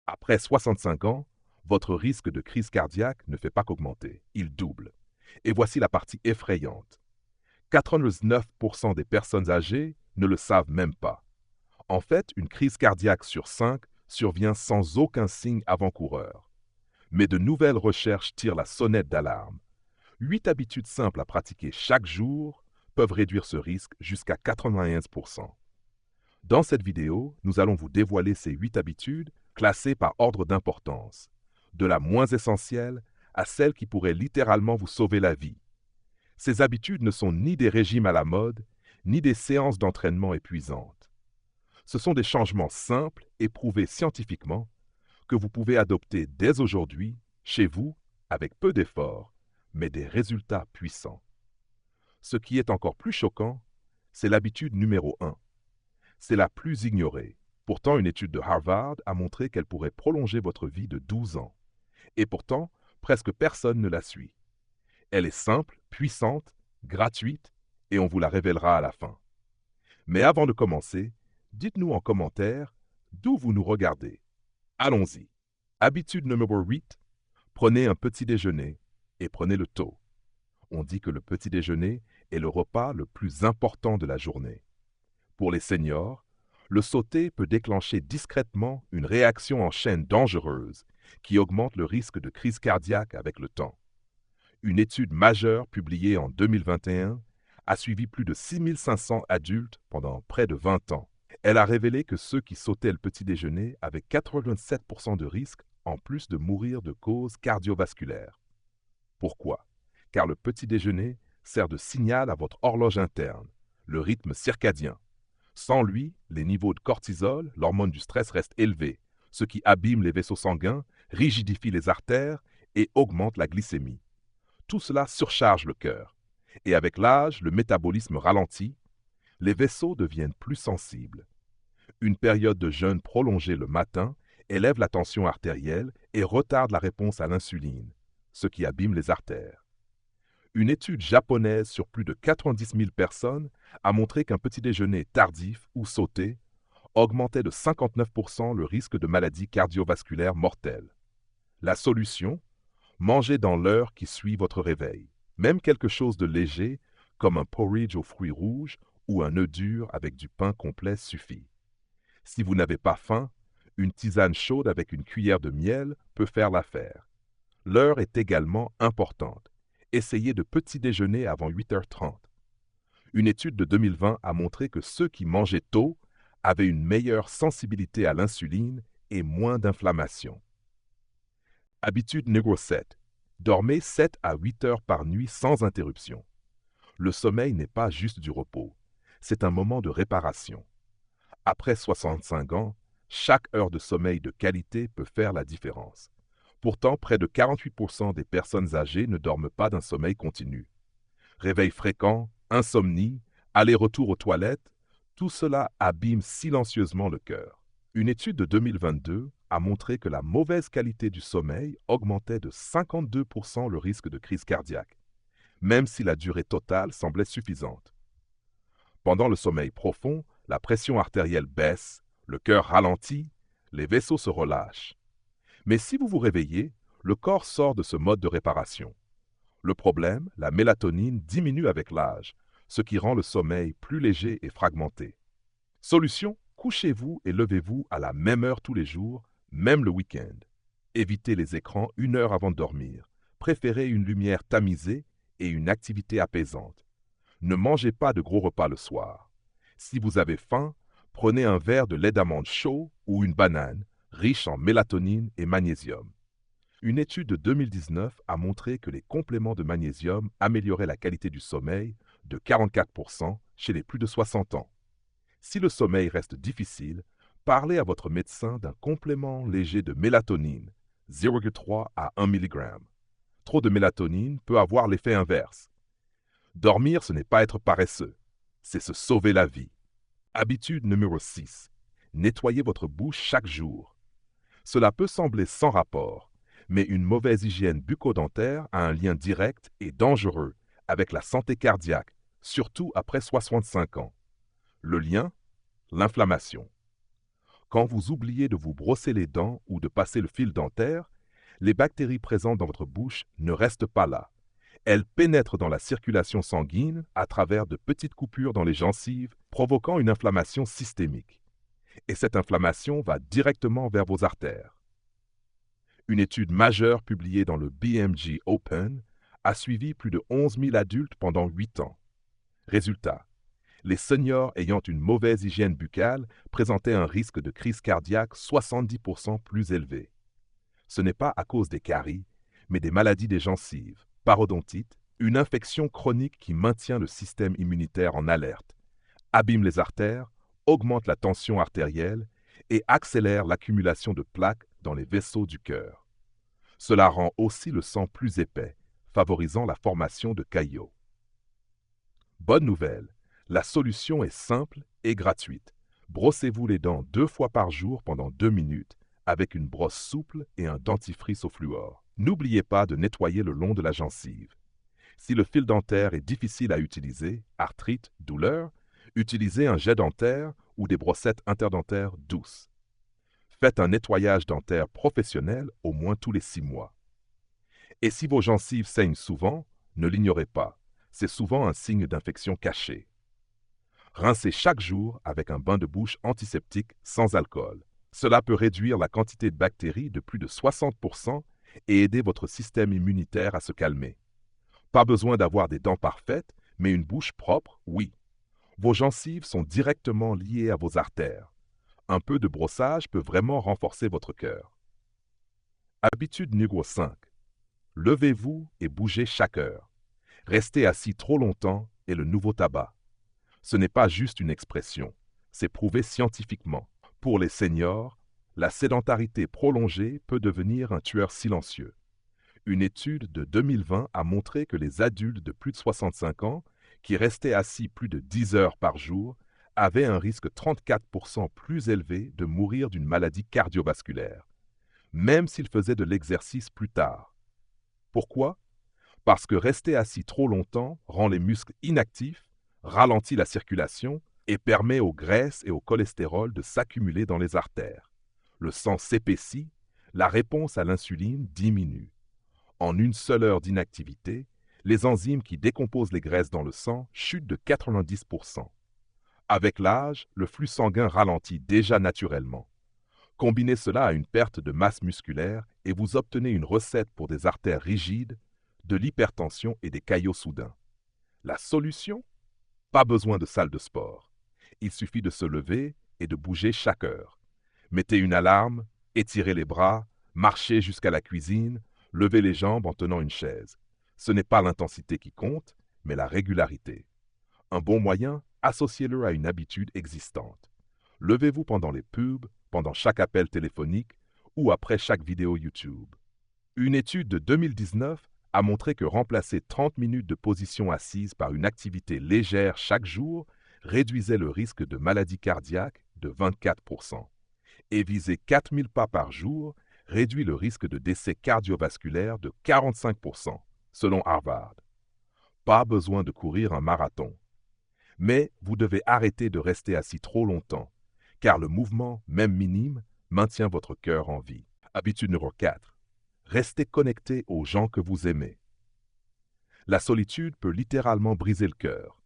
Après 65 ans, votre risque de crise cardiaque ne fait pas qu'augmenter, il double. Et voici la partie effrayante. 89% des personnes âgées ne le savent même pas. En fait, une crise cardiaque sur 5 survient sans aucun signe avant-coureur. Mais de nouvelles recherches tirent la sonnette d'alarme. 8 habitudes simples à pratiquer chaque jour peuvent réduire ce risque jusqu'à 95%. Dans cette vidéo, nous allons vous dévoiler ces 8 habitudes classées par ordre d'importance, de la moins essentielle à celle qui pourrait littéralement vous sauver la vie. Ces habitudes ne sont ni des régimes à la mode, ni des séances d'entraînement épuisantes. Ce sont des changements simples et prouvés scientifiquement que vous pouvez adopter dès aujourd'hui, chez vous, avec peu d'efforts, mais des résultats puissants. Ce qui est encore plus choquant, c'est l'habitude numéro 1. C'est la plus ignorée. Pourtant, une étude de Harvard a montré qu'elle pourrait prolonger votre vie de 12 ans. Et pourtant, presque personne ne la suit. Elle est simple, puissante, gratuite, et on vous la révélera à la fin. Mais avant de commencer, dites-nous en commentaire d'où vous nous regardez. Allons-y. Habitude numéro 8. Prenez un petit déjeuner et prenez-le tôt. On dit que le petit déjeuner est le repas le plus important de la journée. Pour les seniors, le sauter peut déclencher discrètement une réaction en chaîne dangereuse qui augmente le risque de crise cardiaque avec le temps. Une étude majeure publiée en 2021 a suivi plus de 6500 adultes pendant près de 20 ans. Elle a révélé que ceux qui sautaient le petit déjeuner avaient 87% de risque en plus de mourir de causes cardiovasculaires. Pourquoi? Car le petit déjeuner sert de signal à votre horloge interne, le rythme circadien. Sans lui, les niveaux de cortisol, l'hormone du stress, restent élevés, ce qui abîme les vaisseaux sanguins, rigidifie les artères et augmente la glycémie. Tout cela surcharge le cœur. Et avec l'âge, le métabolisme ralentit, les vaisseaux deviennent plus sensibles. Une période de jeûne prolongée le matin élève la tension artérielle et retarde la réponse à l'insuline, ce qui abîme les artères. Une étude japonaise sur plus de 90 000 personnes a montré qu'un petit déjeuner tardif ou sauté augmentait de 59% le risque de maladies cardiovasculaires mortelles. La solution? Mangez dans l'heure qui suit votre réveil. Même quelque chose de léger, comme un porridge aux fruits rouges ou un œuf dur avec du pain complet suffit. Si vous n'avez pas faim, une tisane chaude avec une cuillère de miel peut faire l'affaire. L'heure est également importante. Essayez de petit déjeuner avant 8h30. Une étude de 2020 a montré que ceux qui mangeaient tôt avaient une meilleure sensibilité à l'insuline et moins d'inflammation. Habitude numéro 7. Dormez 7 à 8 heures par nuit sans interruption. Le sommeil n'est pas juste du repos, c'est un moment de réparation. Après 65 ans, chaque heure de sommeil de qualité peut faire la différence. Pourtant, près de 48% des personnes âgées ne dorment pas d'un sommeil continu. Réveil fréquent, insomnie, aller-retour aux toilettes, tout cela abîme silencieusement le cœur. Une étude de 2022 a montré que la mauvaise qualité du sommeil augmentait de 52% le risque de crise cardiaque, même si la durée totale semblait suffisante. Pendant le sommeil profond, la pression artérielle baisse, le cœur ralentit, les vaisseaux se relâchent. Mais si vous vous réveillez, le corps sort de ce mode de réparation. Le problème, la mélatonine diminue avec l'âge, ce qui rend le sommeil plus léger et fragmenté. Solution, couchez-vous et levez-vous à la même heure tous les jours, même le week-end. Évitez les écrans 1 heure avant de dormir. Préférez une lumière tamisée et une activité apaisante. Ne mangez pas de gros repas le soir. Si vous avez faim, prenez un verre de lait d'amande chaud ou une banane, riche en mélatonine et magnésium. Une étude de 2019 a montré que les compléments de magnésium amélioraient la qualité du sommeil de 44% chez les plus de 60 ans. Si le sommeil reste difficile, parlez à votre médecin d'un complément léger de mélatonine, 0,3 à 1 mg. Trop de mélatonine peut avoir l'effet inverse. Dormir, ce n'est pas être paresseux, c'est se sauver la vie. Habitude numéro 6. Nettoyez votre bouche chaque jour. Cela peut sembler sans rapport, mais une mauvaise hygiène bucco-dentaire a un lien direct et dangereux avec la santé cardiaque, surtout après 65 ans. Le lien? L'inflammation. Quand vous oubliez de vous brosser les dents ou de passer le fil dentaire, les bactéries présentes dans votre bouche ne restent pas là. Elles pénètrent dans la circulation sanguine à travers de petites coupures dans les gencives, provoquant une inflammation systémique. Et cette inflammation va directement vers vos artères. Une étude majeure publiée dans le BMJ Open a suivi plus de 11 000 adultes pendant 8 ans. Résultat, les seniors ayant une mauvaise hygiène buccale présentaient un risque de crise cardiaque 70% plus élevé. Ce n'est pas à cause des caries, mais des maladies des gencives, parodontite, une infection chronique qui maintient le système immunitaire en alerte, abîme les artères, augmente la tension artérielle et accélère l'accumulation de plaques dans les vaisseaux du cœur. Cela rend aussi le sang plus épais, favorisant la formation de caillots. Bonne nouvelle, la solution est simple et gratuite. Brossez-vous les dents 2 fois par jour pendant 2 minutes avec une brosse souple et un dentifrice au fluor. N'oubliez pas de nettoyer le long de la gencive. Si le fil dentaire est difficile à utiliser, arthrite, douleur, utilisez un jet dentaire ou des brossettes interdentaires douces. Faites un nettoyage dentaire professionnel au moins tous les 6 mois. Et si vos gencives saignent souvent, ne l'ignorez pas. C'est souvent un signe d'infection cachée. Rincez chaque jour avec un bain de bouche antiseptique sans alcool. Cela peut réduire la quantité de bactéries de plus de 60% et aider votre système immunitaire à se calmer. Pas besoin d'avoir des dents parfaites, mais une bouche propre, oui. Vos gencives sont directement liées à vos artères. Un peu de brossage peut vraiment renforcer votre cœur. Habitude numéro 5. Levez-vous et bougez chaque heure. Rester assis trop longtemps est le nouveau tabac. Ce n'est pas juste une expression, c'est prouvé scientifiquement. Pour les seniors, la sédentarité prolongée peut devenir un tueur silencieux. Une étude de 2020 a montré que les adultes de plus de 65 ans qui restaient assis plus de 10 heures par jour avaient un risque 34% plus élevé de mourir d'une maladie cardiovasculaire, même s'ils faisaient de l'exercice plus tard. Pourquoi? Parce que rester assis trop longtemps rend les muscles inactifs, ralentit la circulation et permet aux graisses et au cholestérol de s'accumuler dans les artères. Le sang s'épaissit, la réponse à l'insuline diminue. En une seule heure d'inactivité, les enzymes qui décomposent les graisses dans le sang chutent de 90%. Avec l'âge, le flux sanguin ralentit déjà naturellement. Combinez cela à une perte de masse musculaire et vous obtenez une recette pour des artères rigides, de l'hypertension et des caillots soudains. La solution? Pas besoin de salle de sport. Il suffit de se lever et de bouger chaque heure. Mettez une alarme, étirez les bras, marchez jusqu'à la cuisine, levez les jambes en tenant une chaise. Ce n'est pas l'intensité qui compte, mais la régularité. Un bon moyen, associez-le à une habitude existante. Levez-vous pendant les pubs, pendant chaque appel téléphonique ou après chaque vidéo YouTube. Une étude de 2019 a montré que remplacer 30 minutes de position assise par une activité légère chaque jour réduisait le risque de maladie cardiaque de 24%. Et viser 4000 pas par jour réduit le risque de décès cardiovasculaire de 45%, selon Harvard. Pas besoin de courir un marathon. Mais vous devez arrêter de rester assis trop longtemps, car le mouvement, même minime, maintient votre cœur en vie. Habitude numéro 4. Restez connecté aux gens que vous aimez. La solitude peut littéralement briser le cœur.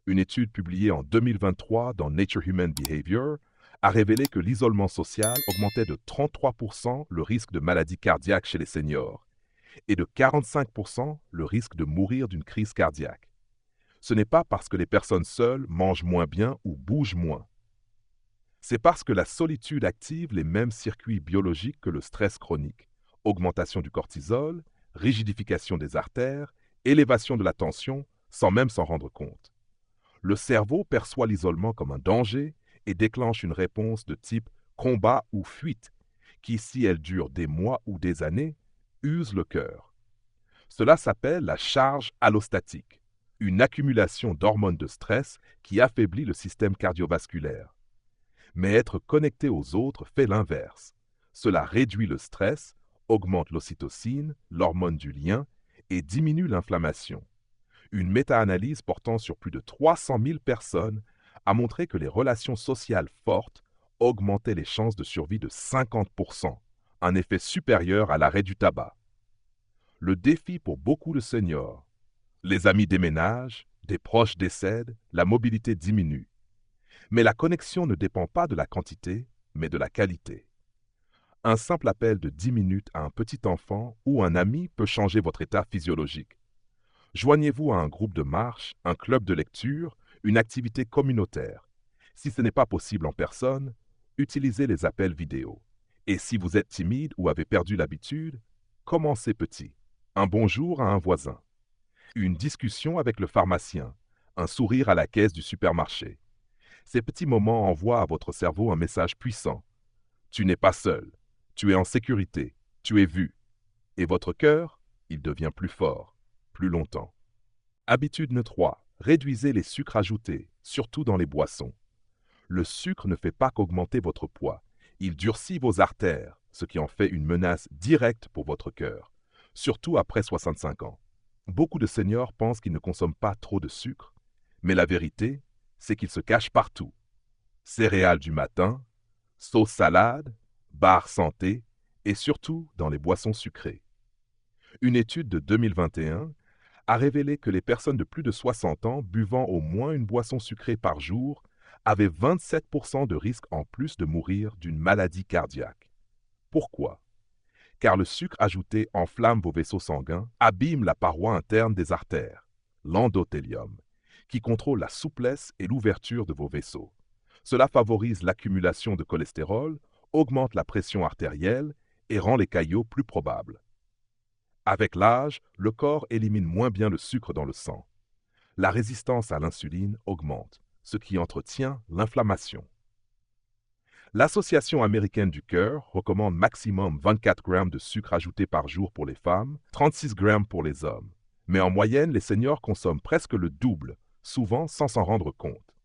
Une étude publiée en 2023 dans Nature Human Behavior a révélé que l'isolement social augmentait de 33% le risque de maladie cardiaque chez les seniors et de 45% le risque de mourir d'une crise cardiaque. Ce n'est pas parce que les personnes seules mangent moins bien ou bougent moins. C'est parce que la solitude active les mêmes circuits biologiques que le stress chronique. Augmentation du cortisol, rigidification des artères, élévation de la tension sans même s'en rendre compte. Le cerveau perçoit l'isolement comme un danger et déclenche une réponse de type combat ou fuite, qui, si elle dure des mois ou des années, use le cœur. Cela s'appelle la charge allostatique, une accumulation d'hormones de stress qui affaiblit le système cardiovasculaire. Mais être connecté aux autres fait l'inverse. Cela réduit le stress, augmente l'ocytocine, l'hormone du lien, et diminue l'inflammation. Une méta-analyse portant sur plus de 300 000 personnes a montré que les relations sociales fortes augmentait les chances de survie de 50%, un effet supérieur à l'arrêt du tabac. Le défi pour beaucoup de seniors. Les amis déménagent, des proches décèdent, la mobilité diminue. Mais la connexion ne dépend pas de la quantité, mais de la qualité. Un simple appel de 10 minutes à un petit enfant ou un ami peut changer votre état physiologique. Joignez-vous à un groupe de marche, un club de lecture, une activité communautaire. Si ce n'est pas possible en personne, utilisez les appels vidéo. Et si vous êtes timide ou avez perdu l'habitude, commencez petit. Un bonjour à un voisin. Une discussion avec le pharmacien. Un sourire à la caisse du supermarché. Ces petits moments envoient à votre cerveau un message puissant. Tu n'es pas seul. Tu es en sécurité. Tu es vu. Et votre cœur, il devient plus fort, plus longtemps. Habitude 3. Réduisez les sucres ajoutés, surtout dans les boissons. Le sucre ne fait pas qu'augmenter votre poids. Il durcit vos artères, ce qui en fait une menace directe pour votre cœur, surtout après 65 ans. Beaucoup de seniors pensent qu'ils ne consomment pas trop de sucre, mais la vérité, c'est qu'il se cache partout. Céréales du matin, sauce salade, barres santé et surtout dans les boissons sucrées. Une étude de 2021 a révélé que les personnes de plus de 60 ans buvant au moins une boisson sucrée par jour avaient 27% de risque en plus de mourir d'une maladie cardiaque. Pourquoi? Car le sucre ajouté enflamme vos vaisseaux sanguins, abîme la paroi interne des artères, l'endothélium, qui contrôle la souplesse et l'ouverture de vos vaisseaux. Cela favorise l'accumulation de cholestérol, augmente la pression artérielle et rend les caillots plus probables. Avec l'âge, le corps élimine moins bien le sucre dans le sang. La résistance à l'insuline augmente, ce qui entretient l'inflammation. L'Association américaine du cœur recommande maximum 24 grammes de sucre ajouté par jour pour les femmes, 36 grammes pour les hommes. Mais en moyenne, les seniors consomment presque le double, souvent sans s'en rendre compte.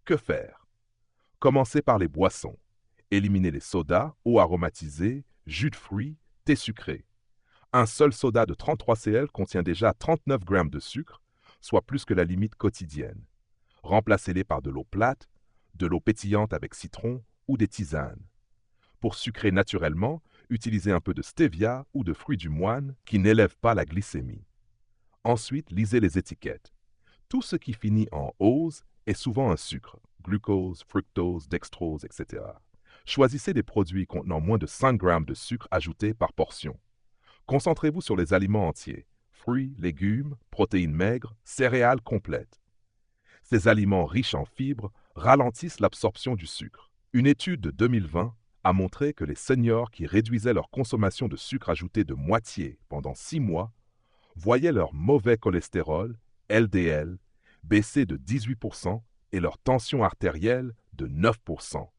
Que faire? Commencez par les boissons. Éliminez les sodas, eau aromatisée, jus de fruits, thé sucré. Un seul soda de 33 cl contient déjà 39 grammes de sucre, soit plus que la limite quotidienne. Remplacez-les par de l'eau plate, de l'eau pétillante avec citron ou des tisanes. Pour sucrer naturellement, utilisez un peu de stevia ou de fruits du moine qui n'élèvent pas la glycémie. Ensuite, lisez les étiquettes. Tout ce qui finit en ose est souvent un sucre, glucose, fructose, dextrose, etc. Choisissez des produits contenant moins de 5 grammes de sucre ajouté par portion. Concentrez-vous sur les aliments entiers, fruits, légumes, protéines maigres, céréales complètes. Ces aliments riches en fibres ralentissent l'absorption du sucre. Une étude de 2020 a montré que les seniors qui réduisaient leur consommation de sucre ajouté de moitié pendant 6 mois voyaient leur mauvais cholestérol, LDL, baisser de 18% et leur tension artérielle de 9%,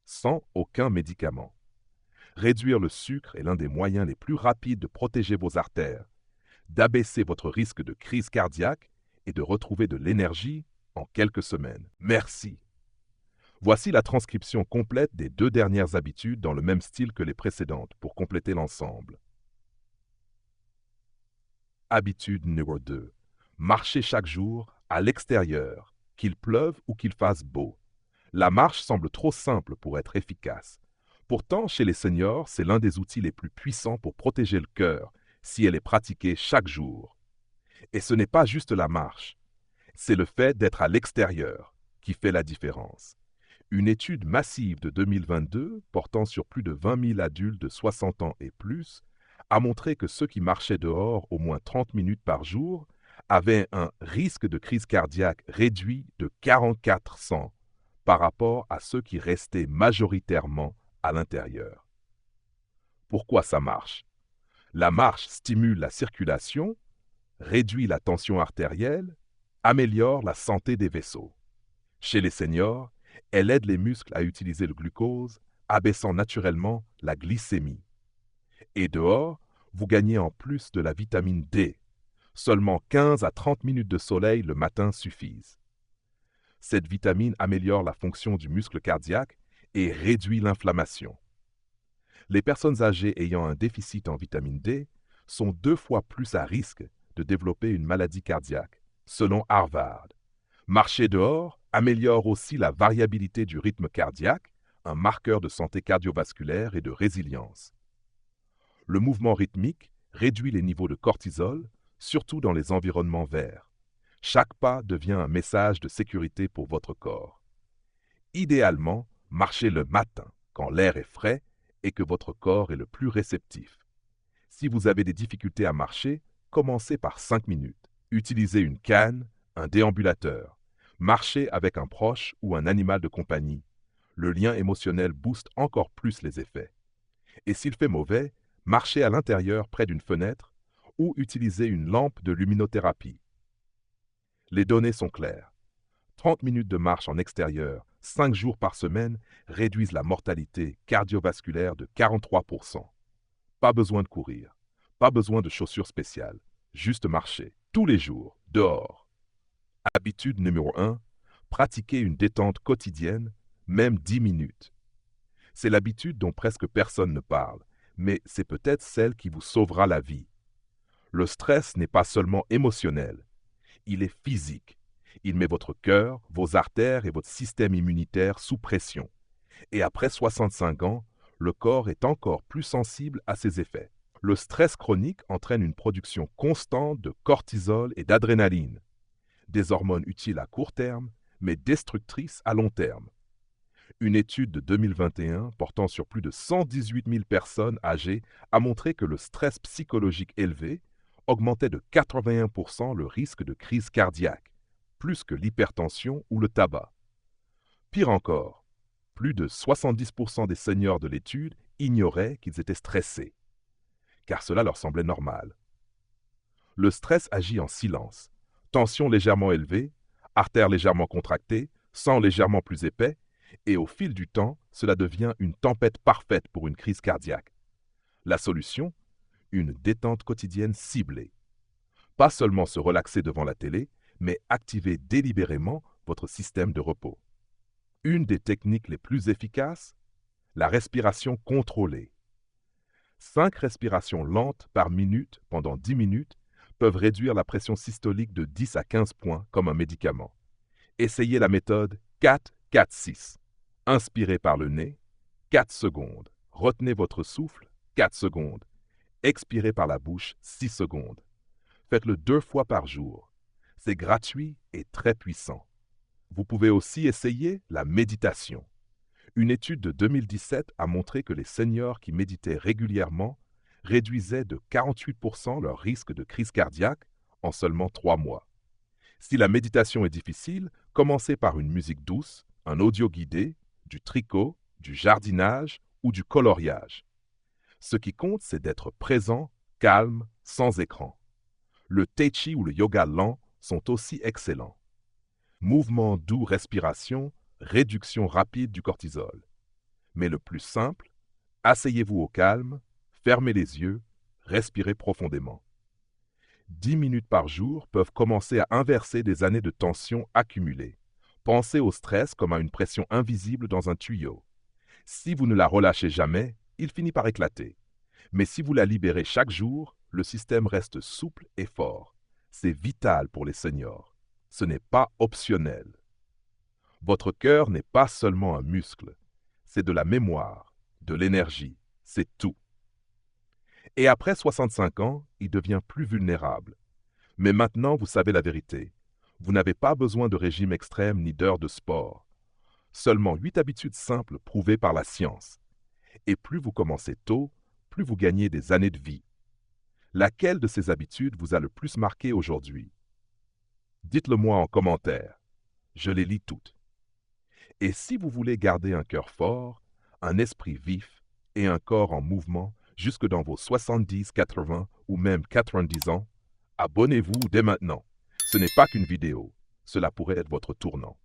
sans aucun médicament. Réduire le sucre est l'un des moyens les plus rapides de protéger vos artères, d'abaisser votre risque de crise cardiaque et de retrouver de l'énergie en quelques semaines. Merci. Voici la transcription complète des 2 dernières habitudes dans le même style que les précédentes pour compléter l'ensemble. Habitude numéro 2. Marchez chaque jour à l'extérieur, qu'il pleuve ou qu'il fasse beau. La marche semble trop simple pour être efficace. Pourtant, chez les seniors, c'est l'un des outils les plus puissants pour protéger le cœur, si elle est pratiquée chaque jour. Et ce n'est pas juste la marche, c'est le fait d'être à l'extérieur qui fait la différence. Une étude massive de 2022, portant sur plus de 20 000 adultes de 60 ans et plus, a montré que ceux qui marchaient dehors au moins 30 minutes par jour avaient un risque de crise cardiaque réduit de 44% par rapport à ceux qui restaient majoritairement à l'intérieur. Pourquoi ça marche? La marche stimule la circulation, réduit la tension artérielle, améliore la santé des vaisseaux. Chez les seniors, elle aide les muscles à utiliser le glucose, abaissant naturellement la glycémie. Et dehors, vous gagnez en plus de la vitamine D. Seulement 15 à 30 minutes de soleil le matin suffisent. Cette vitamine améliore la fonction du muscle cardiaque et réduit l'inflammation. Les personnes âgées ayant un déficit en vitamine D sont 2 fois plus à risque de développer une maladie cardiaque, selon Harvard. Marcher dehors améliore aussi la variabilité du rythme cardiaque, un marqueur de santé cardiovasculaire et de résilience. Le mouvement rythmique réduit les niveaux de cortisol, surtout dans les environnements verts. Chaque pas devient un message de sécurité pour votre corps. Idéalement, marchez le matin, quand l'air est frais et que votre corps est le plus réceptif. Si vous avez des difficultés à marcher, commencez par 5 minutes. Utilisez une canne, un déambulateur. Marchez avec un proche ou un animal de compagnie. Le lien émotionnel booste encore plus les effets. Et s'il fait mauvais, marchez à l'intérieur près d'une fenêtre ou utilisez une lampe de luminothérapie. Les données sont claires. 30 minutes de marche en extérieur, 5 jours par semaine, réduisent la mortalité cardiovasculaire de 43%. Pas besoin de courir, pas besoin de chaussures spéciales, juste marcher, tous les jours, dehors. Habitude numéro 1, pratiquer une détente quotidienne, même 10 minutes. C'est l'habitude dont presque personne ne parle, mais c'est peut-être celle qui vous sauvera la vie. Le stress n'est pas seulement émotionnel, il est physique. Il met votre cœur, vos artères et votre système immunitaire sous pression. Et après 65 ans, le corps est encore plus sensible à ses effets. Le stress chronique entraîne une production constante de cortisol et d'adrénaline, des hormones utiles à court terme, mais destructrices à long terme. Une étude de 2021 portant sur plus de 118 000 personnes âgées a montré que le stress psychologique élevé augmentait de 81% le risque de crise cardiaque, plus que l'hypertension ou le tabac. Pire encore, plus de 70% des seniors de l'étude ignoraient qu'ils étaient stressés, car cela leur semblait normal. Le stress agit en silence. Tension légèrement élevée, artères légèrement contractées, sang légèrement plus épais, et au fil du temps, cela devient une tempête parfaite pour une crise cardiaque. La solution ? Une détente quotidienne ciblée. Pas seulement se relaxer devant la télé, mais activer délibérément votre système de repos. Une des techniques les plus efficaces, la respiration contrôlée. 5 respirations lentes par minute pendant 10 minutes peuvent réduire la pression systolique de 10 à 15 points comme un médicament. Essayez la méthode 4-4-6. Inspirez par le nez, 4 secondes. Retenez votre souffle, 4 secondes. Expirez par la bouche, 6 secondes. Faites-le 2 fois par jour. C'est gratuit et très puissant. Vous pouvez aussi essayer la méditation. Une étude de 2017 a montré que les seniors qui méditaient régulièrement réduisaient de 48% leur risque de crise cardiaque en seulement 3 mois. Si la méditation est difficile, commencez par une musique douce, un audio guidé, du tricot, du jardinage ou du coloriage. Ce qui compte, c'est d'être présent, calme, sans écran. Le tai chi ou le yoga lent sont aussi excellents. Mouvement doux, respiration, réduction rapide du cortisol. Mais le plus simple, asseyez-vous au calme, fermez les yeux, respirez profondément. 10 minutes par jour peuvent commencer à inverser des années de tension accumulées. Pensez au stress comme à une pression invisible dans un tuyau. Si vous ne la relâchez jamais, il finit par éclater. Mais si vous la libérez chaque jour, le système reste souple et fort. C'est vital pour les seniors. Ce n'est pas optionnel. Votre cœur n'est pas seulement un muscle, c'est de la mémoire, de l'énergie, c'est tout. Et après 65 ans, il devient plus vulnérable. Mais maintenant, vous savez la vérité. Vous n'avez pas besoin de régime extrême ni d'heures de sport. Seulement 8 habitudes simples prouvées par la science. Et plus vous commencez tôt, plus vous gagnez des années de vie. Laquelle de ces habitudes vous a le plus marqué aujourd'hui? Dites-le moi en commentaire. Je les lis toutes. Et si vous voulez garder un cœur fort, un esprit vif et un corps en mouvement jusque dans vos 70, 80 ou même 90 ans, abonnez-vous dès maintenant. Ce n'est pas qu'une vidéo, cela pourrait être votre tournant.